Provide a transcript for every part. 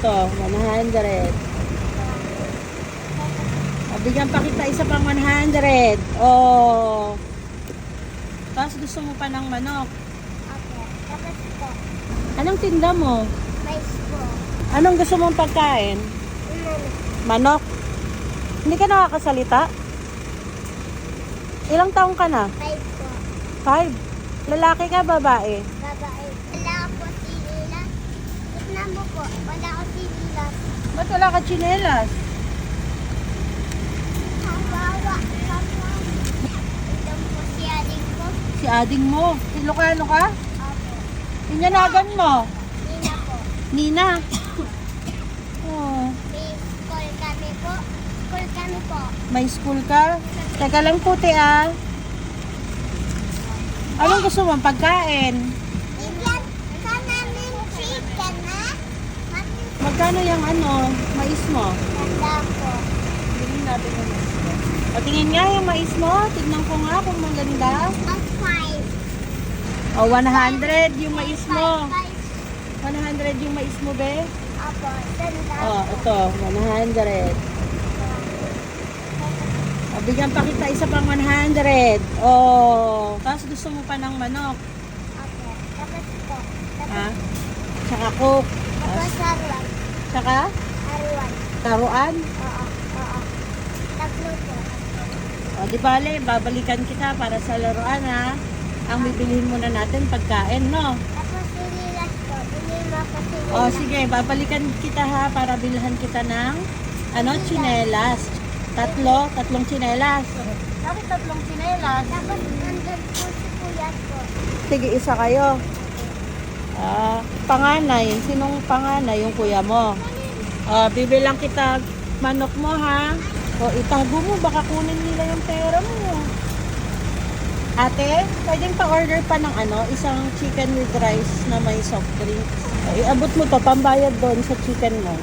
ito, 100. Bigyan pa kita isa pang 100. Oh. Tapos gusto mo pa ng manok. Okay. Tapos po. Anong tinda mo? Mais po. Anong gusto mong pagkain? Manok. Hindi ka nakakasalita? Ilang taong ka na? 5 po. 5. Lalaki ka, babae? Babae. Wala po sinilas. Tignan mo po. Wala ko sinilas. Ba't wala ka tsinelas? Kawawa. Kawawa. Ito po si aling ko. Si ading mo. Ilocano ka? Opo. Inyanagan mo. Nina po. Nina. Oh. May school kami po. School kami po. May school ka? Teka lang puti ah. Anong gusto mong pagkain? Bigyan ka namin chicken, ha? Magkano yung mais mo? Ganda po. Tingnan natin yung mais mo. O tingin nga yung mais mo. Tignan ko nga kung maganda. Ang 5. O 100 yung mais mo. 100 yung mais mo be. Apo, ganda O ito 100. O, bigyan pa kita isa pang 100. O, tapos gusto mo pa ng manok. Apo, tapos po. Ha? Tsaka coke. Tapos arwan. Tsaka Arwan. taruan. Oo, oo. Tatlo po. O, di bale, babalikan kita para sa laruan ha. Ang bibilihin muna natin pagkain, no? Tapos sinilas po. Binima ko sinilas. O, sige, babalikan kita ha para bilhan kita ng tsinelas. Tatlong tsinelas. Bakit tatlong tsinelas? Tapos nandun po si kuya po. Sige, isa kayo. Panganay. Sinong panganay? Yung kuya mo. Bibilang kita manok mo ha. O, itago mo. Baka kunin nila yung pera mo. Ate, pwedeng pa-order pa ng isang chicken with rice na may soft drinks. Iabot mo to, pambayad doon sa chicken mo.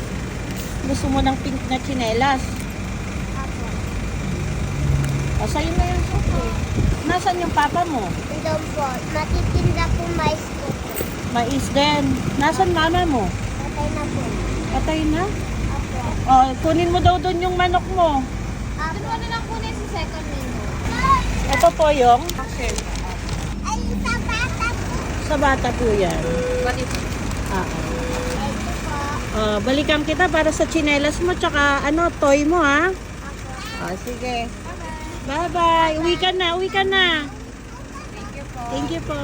Gusto mo ng pink na tsinelas. Apo. O, sa'yo na yung soft drink. Nasaan yung papa mo? Doon po. Matitinda po mais po. Mais din. Nasaan mama mo? Patay na po. Patay na? Apo. O, kunin mo daw doon yung manok mo. Apo. Doon mo lang kunin sa second menu. Ito po yung Ay, sa bata po. sa bata po yan. Ah. Ito po. Balikan kita para sa tsinelas mo tsaka toy mo ha. Apo. Sige. Bye-bye. Bye-bye. Uwi ka na, uwi ka na. Thank you po. Thank you po.